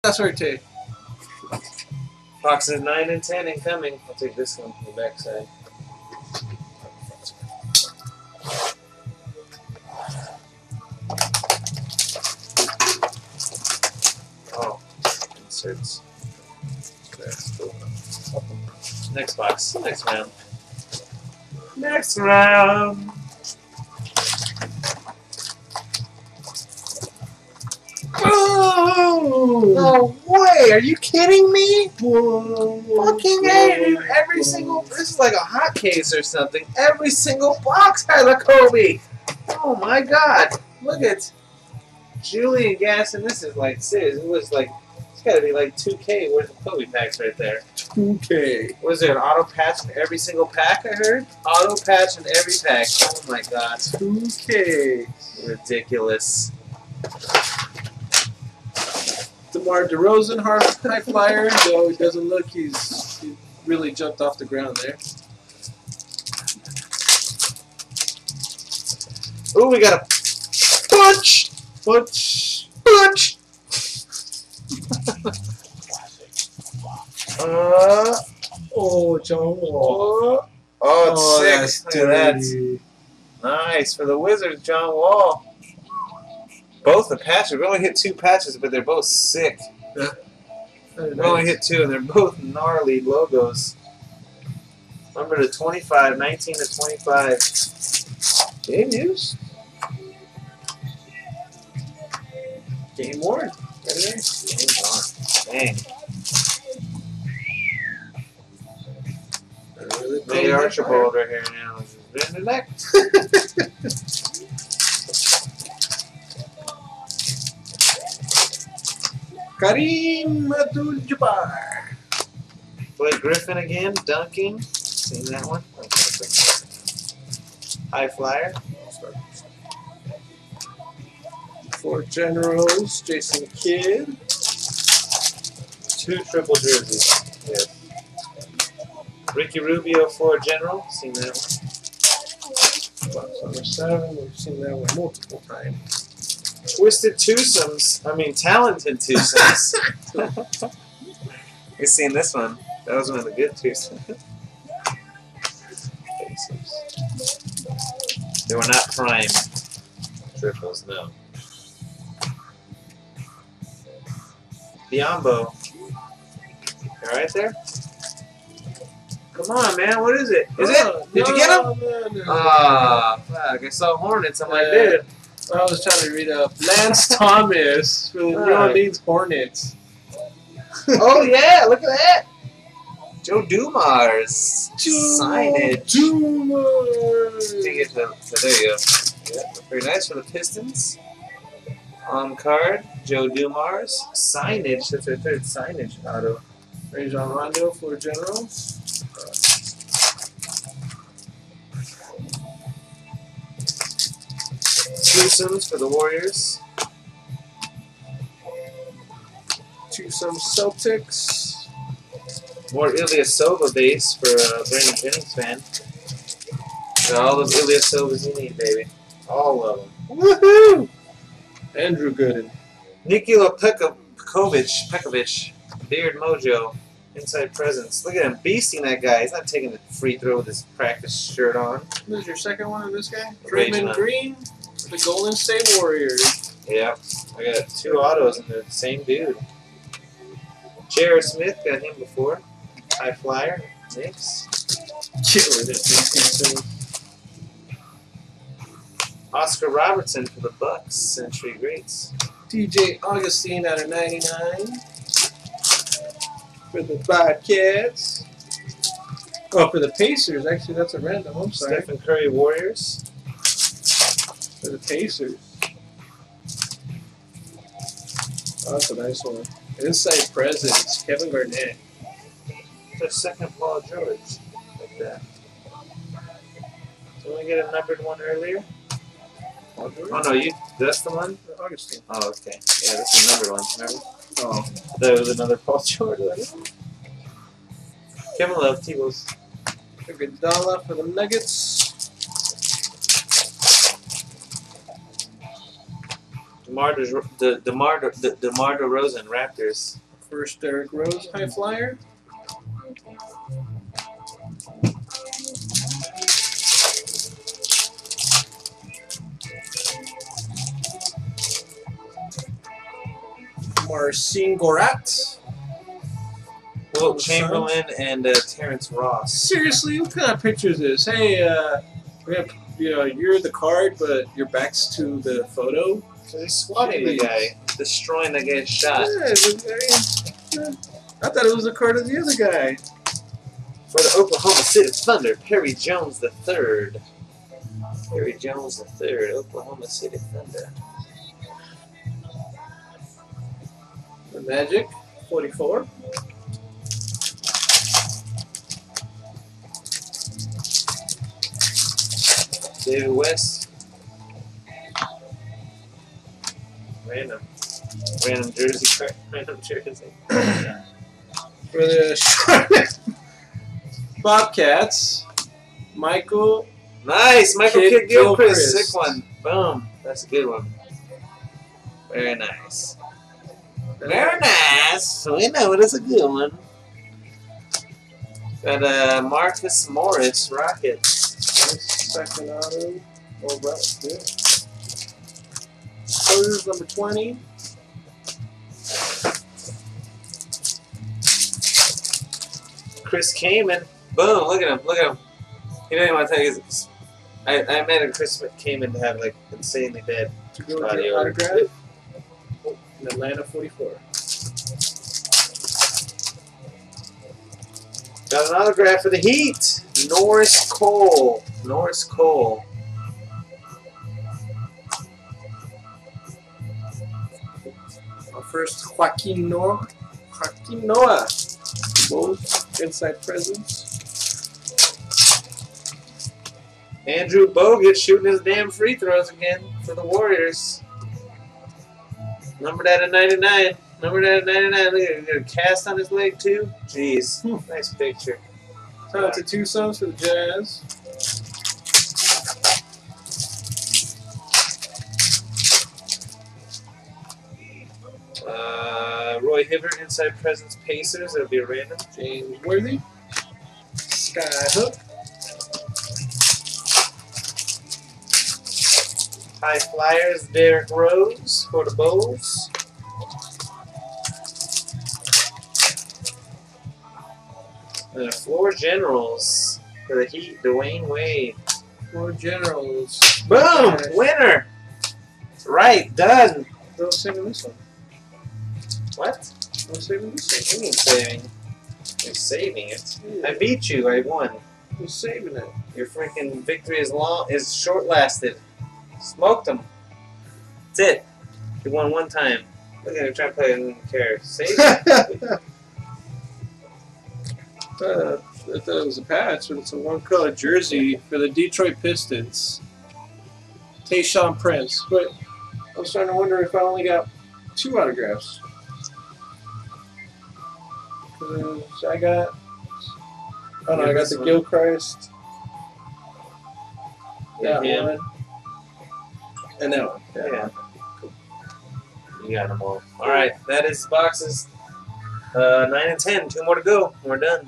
That's right, Tay. Boxes 9 and 10 incoming. I'll take this one from the back side. Oh, inserts. That's cool. Next box. Next round. Next round. Oh! No way! Are you kidding me? Whoa, Fucking A! Every single. This is like a hot case or something. Every single box had a Kobe. Oh my God! Look at Juliangaston. This is like serious. It was like it's got to be like 2K worth of Kobe packs right there. 2K. Was there an auto patch in every single pack? I heard auto patch in every pack. Oh my God! 2K. Ridiculous. DeMar DeRozan, high flyer, though it doesn't look he really jumped off the ground there. Ooh, we got a punch! Punch! Punch! Oh, John Wall. Oh, it's 6. Look at that. dirty. Nice for the Wizards, John Wall. Both the patches. We only hit 2 patches, but they're both sick. Yeah. We only hit 2, and they're both gnarly logos. Number to 25, 19 to 25. Game news. Game worn. Right there. Game on. Dang. Maybe Archibald right here now. In the neck. Kareem Abdul-Jabbar. Blake Griffin again, dunking. Seen that one? High flyer. 4 generals. Jason Kidd. 2 triple jerseys. Yes. Ricky Rubio, 4 general. Seen that one. Box number 7. We've seen that one multiple times. Twisted twosomes. I mean, talented twosomes. We've seen this one. That was one of the good twosomes. They were not prime triples, no. Biombo. You alright there? Come on, man. What is it? Is it? Did you get him? No. Ah, fuck. I saw Hornets. I'm like, dude. I was trying to read up. Lance Thomas for the New Orleans Hornets. Oh, yeah. Look at that. Joe Dumars. Signage. Dumars. There you go. Yeah, very nice for the Pistons. On card, Joe Dumars. Signage. That's our 3rd signage auto. Rajon Rondo for generals. Twosomes for the Warriors. Twosome Celtics. More Ilyasova base for Brandon Jennings fan. Got all those Ilyasovas you need, baby. All of them. Woohoo! Andrew Gooden. Nikola Pekovic. Beard Mojo. Inside presence. Look at him beasting that guy. He's not taking the free throw with his practice shirt on. Who's your second one of this guy? Raymond Draymond Green. The Golden State Warriors. Yeah. I got 2 autos and they're the same dude. J.R. Smith, got him before. High flyer. Knicks. Killer that thing. Oscar Robertson for the Bucks. Century Greats. DJ Augustine out of 99. For the Bobcats. Oh, for the Pacers. Actually, that's a random. I'm sorry. Stephen Curry Warriors. For the Pacers. Oh, that's a nice one. Inside presence. Kevin Garnett. The second Paul George. Like that. Did we get a numbered one earlier? Paul George? Oh no, that's the one? Augustine. Oh, okay. Yeah, this is a numbered one, remember? Oh. That was another Paul George. Kevin Love, T-Wolves. Iguodala for the Nuggets. DeMar DeRozan Raptors. First Derrick Rose high flyer. Marcin Gorat. Wilt Chamberlain and Terrence Ross. Seriously, what kind of picture is this? Hey, you're the card, but your back's to the photo. So he's swatting the guy, destroying the guy's shot. Yeah, I thought it was a card of the other guy. For the Oklahoma City Thunder, Perry Jones III. Perry Jones III, Oklahoma City Thunder. The Magic, 44. David West. Random jersey. Random jersey. For the Bobcats, Michael. Nice, Michael Kidd Gilchrist. Sick one. Boom. That's a good one. Very nice. Very nice. We know it is a good one. Got Marcus Morris, Rockets. Second auto. Oh, right, good. Spurs, number 20. Chris Kaman. Boom, look at him, look at him. You don't even want to tell you. I imagine Chris Kaman to have like insanely bad To go with your autograph. Oh, in Atlanta, 44. Got an autograph for the Heat. Norris Cole. Norris Cole. Our first Joaquin Noah. Joaquin Noah. Both inside presence. Andrew Bogut shooting his damn free throws again for the Warriors. Numbered out of 99. Numbered out of 99. Look at him. Got a cast on his leg too. Jeez. Nice picture. Shout out to Tucson for the Jazz. Roy Hibbert, inside presence Pacers. That'll be a random. James Worthy. Sky Hook. High Flyers, Derrick Rose for the Bulls. And the Floor Generals for the Heat, Dwayne Wade. Floor Generals. Boom! Yes. Winner! Right, done. No saving this one. What? No saving this What do you mean saving? You're saving it. one. I beat you, I won. I'm saving it. Your freaking victory is short-lasted. Smoked them. That's it. You won one time. Look at him trying to play, I don't even care. Save it. I thought it was a patch, but it's a one-color jersey for the Detroit Pistons. Tayshaun Prince. But I was starting to wonder if I only got 2 autographs. Because I got... Oh no, I got the Gilchrist. That Yeah. one. And that one. Yeah. You got them all. Alright, that is boxes 9 and 10. 2 more to go. We're done.